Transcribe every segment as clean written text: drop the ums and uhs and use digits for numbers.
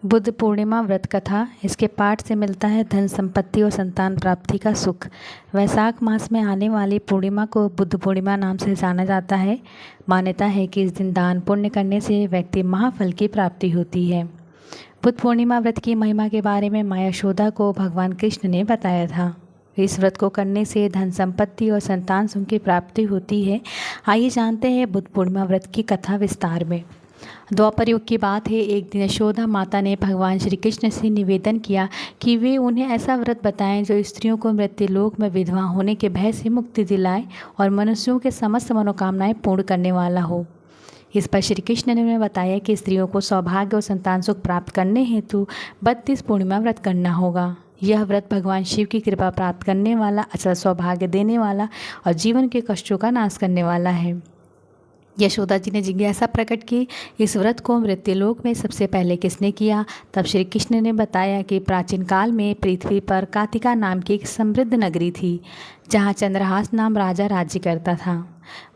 बुद्ध पूर्णिमा व्रत कथा। इसके पाठ से मिलता है धन संपत्ति और संतान प्राप्ति का सुख। वैशाख मास में आने वाली पूर्णिमा को बुद्ध पूर्णिमा नाम से जाना जाता है। मान्यता है कि इस दिन दान पुण्य करने से व्यक्ति महाफल की प्राप्ति होती है। बुद्ध पूर्णिमा व्रत की महिमा के बारे में माँ यशोदा को भगवान कृष्ण ने बताया था। इस व्रत को करने से धन संपत्ति और संतान सुख की प्राप्ति होती है। आइए जानते हैं बुद्ध पूर्णिमा व्रत की कथा विस्तार में। द्वापर युग की बात है। एक दिन यशोदा माता ने भगवान श्री कृष्ण से निवेदन किया कि वे उन्हें ऐसा व्रत बताएं जो स्त्रियों को मृत्युलोक में विधवा होने के भय से मुक्ति दिलाए और मनुष्यों के समस्त मनोकामनाएं पूर्ण करने वाला हो। इस पर श्री कृष्ण ने उन्हें बताया कि स्त्रियों को सौभाग्य और संतान सुख प्राप्त करने हेतु 32 पूर्णिमा व्रत करना होगा। यह व्रत भगवान शिव की कृपा प्राप्त करने वाला, अचल सौभाग्य देने वाला और जीवन के कष्टों का नाश करने वाला है। यशोदा जी ने जिज्ञासा प्रकट की, इस व्रत को मृत्युलोक में सबसे पहले किसने किया? तब श्री कृष्ण ने बताया कि प्राचीन काल में पृथ्वी पर कातिका नाम की एक समृद्ध नगरी थी, जहाँ चंद्रहास नाम राजा राज्य करता था।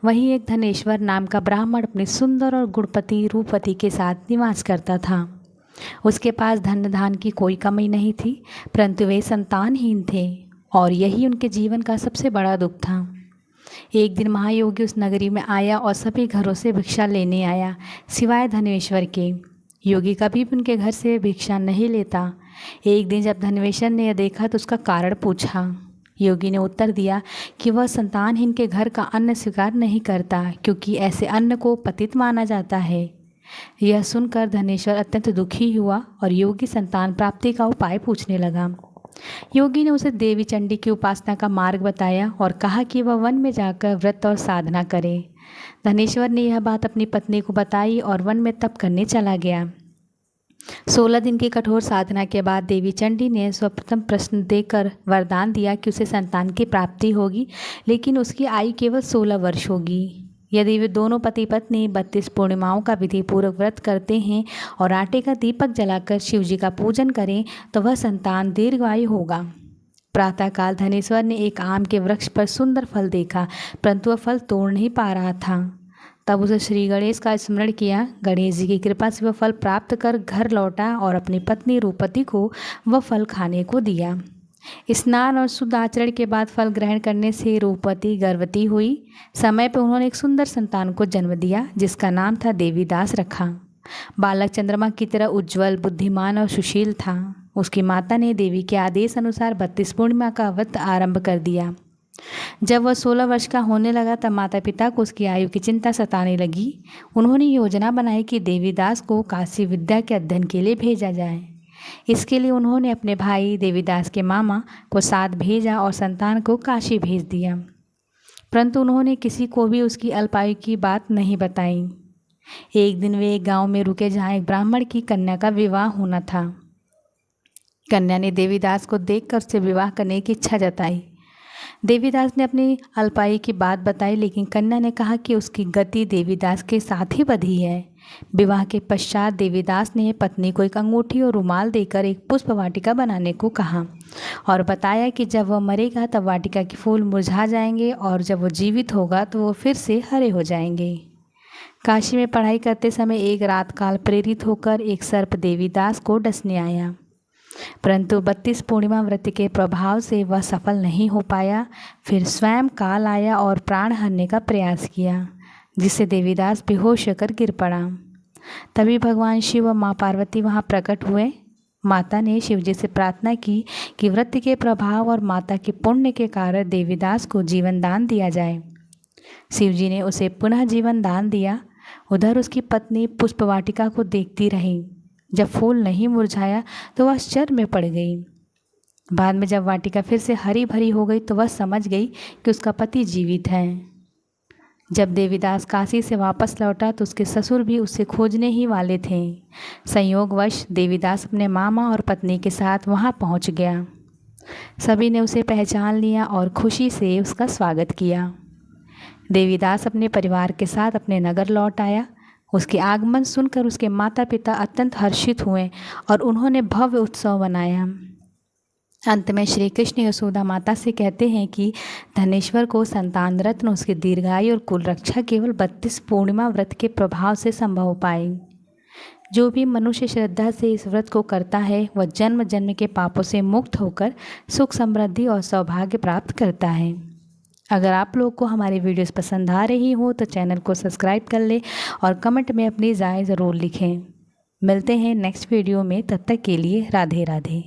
वहीं एक धनेश्वर नाम का ब्राह्मण अपने सुंदर और गुणपति रूपवती के साथ निवास करता था। उसके पास धन धान की कोई कमी नहीं थी, परंतु वे संतानहीन थे और यही उनके जीवन का सबसे बड़ा दुख था। एक दिन महायोगी उस नगरी में आया और सभी घरों से भिक्षा लेने आया, सिवाय धनेश्वर के। योगी कभी भी उनके घर से भिक्षा नहीं लेता। एक दिन जब धनेश्वर ने यह देखा तो उसका कारण पूछा। योगी ने उत्तर दिया कि वह संतानहीन के घर का अन्न स्वीकार नहीं करता, क्योंकि ऐसे अन्न को पतित माना जाता है। यह सुनकर धनेश्वर अत्यंत दुखी हुआ और योगी संतान प्राप्ति का उपाय पूछने लगा। योगी ने उसे देवी चंडी की उपासना का मार्ग बताया और कहा कि वह वन में जाकर व्रत और साधना करे। धनेश्वर ने यह बात अपनी पत्नी को बताई और वन में तप करने चला गया। 16 दिन की कठोर साधना के बाद देवी चंडी ने सर्वप्रथम प्रश्न देकर वरदान दिया कि उसे संतान की प्राप्ति होगी, लेकिन उसकी आयु केवल 16 वर्ष होगी। यदि वे दोनों पति पत्नी 32 पूर्णिमाओं का विधि पूर्वक व्रत करते हैं और आटे का दीपक जलाकर शिव जी का पूजन करें तो वह संतान दीर्घायु होगा। प्रातःकाल धनेश्वर ने एक आम के वृक्ष पर सुंदर फल देखा, परंतु वह फल तोड़ नहीं पा रहा था। तब उसे श्री गणेश का स्मरण किया। गणेश जी की कृपा से वह फल प्राप्त कर घर लौटा और अपनी पत्नी रूपवती को वह फल खाने को दिया। स्नान और शुद्ध आचरण के बाद फल ग्रहण करने से रूपवती गर्भवती हुई। समय पर उन्होंने एक सुंदर संतान को जन्म दिया, जिसका नाम था देवीदास रखा। बालक चंद्रमा की तरह उज्जवल, बुद्धिमान और सुशील था। उसकी माता ने देवी के आदेश अनुसार 32 पूर्णिमा का व्रत आरंभ कर दिया। जब वह 16 वर्ष का होने लगा तब माता पिता को उसकी आयु की चिंता सताने लगी। उन्होंने योजना बनाई कि देवीदास को काशी विद्या के अध्ययन के लिए भेजा जाए। इसके लिए उन्होंने अपने भाई देवीदास के मामा को साथ भेजा और संतान को काशी भेज दिया, परंतु उन्होंने किसी को भी उसकी अल्पायु की बात नहीं बताई। एक दिन वे एक गांव में रुके जहां एक ब्राह्मण की कन्या का विवाह होना था। कन्या ने देवीदास को देखकर उससे विवाह करने की इच्छा जताई। देवीदास ने अपनी अल्पायु की बात बताई, लेकिन कन्या ने कहा कि उसकी गति देवीदास के साथ ही बधी है। विवाह के पश्चात देवीदास ने पत्नी को एक अंगूठी और रुमाल देकर एक पुष्प वाटिका बनाने को कहा और बताया कि जब वह मरेगा तब वाटिका के फूल मुरझा जाएंगे और जब वो जीवित होगा तो वो फिर से हरे हो जाएंगे। काशी में पढ़ाई करते समय एक रात काल प्रेरित होकर एक सर्प देवीदास को डसने आया, परंतु 32 पूर्णिमा व्रत के प्रभाव से वह सफल नहीं हो पाया। फिर स्वयं काल आया और प्राण हरने का प्रयास किया, जिससे देवीदास बेहोश होकर गिर पड़ा। तभी भगवान शिव व माँ पार्वती वहाँ प्रकट हुए। माता ने शिव जी से प्रार्थना की कि व्रत के प्रभाव और माता के पुण्य के कारण देवीदास को जीवन दान दिया जाए। शिव जी ने उसे पुनः जीवन दान दिया। उधर उसकी पत्नी पुष्प वाटिका को देखती रही। जब फूल नहीं मुरझाया तो वह आश्चर्य में पड़ गई। बाद में जब वाटिका फिर से हरी भरी हो गई तो वह समझ गई कि उसका पति जीवित है। जब देवीदास काशी से वापस लौटा तो उसके ससुर भी उसे खोजने ही वाले थे। संयोगवश देवीदास अपने मामा और पत्नी के साथ वहां पहुंच गया। सभी ने उसे पहचान लिया और खुशी से उसका स्वागत किया। देवीदास अपने परिवार के साथ अपने नगर लौट आया। उसके आगमन सुनकर उसके माता पिता अत्यंत हर्षित हुए और उन्होंने भव्य उत्सव मनाया। अंत में श्री कृष्ण यशोदा माता से कहते हैं कि धनेश्वर को संतान रत्न, उसकी दीर्घायु और कुल रक्षा केवल 32 पूर्णिमा व्रत के प्रभाव से संभव हो पाई। जो भी मनुष्य श्रद्धा से इस व्रत को करता है वह जन्म जन्म के पापों से मुक्त होकर सुख समृद्धि और सौभाग्य प्राप्त करता है। अगर आप लोग को हमारी वीडियोस पसंद आ रही हो तो चैनल को सब्सक्राइब कर ले और कमेंट में अपनी राय ज़रूर लिखें। मिलते हैं नेक्स्ट वीडियो में, तब तक के लिए राधे राधे।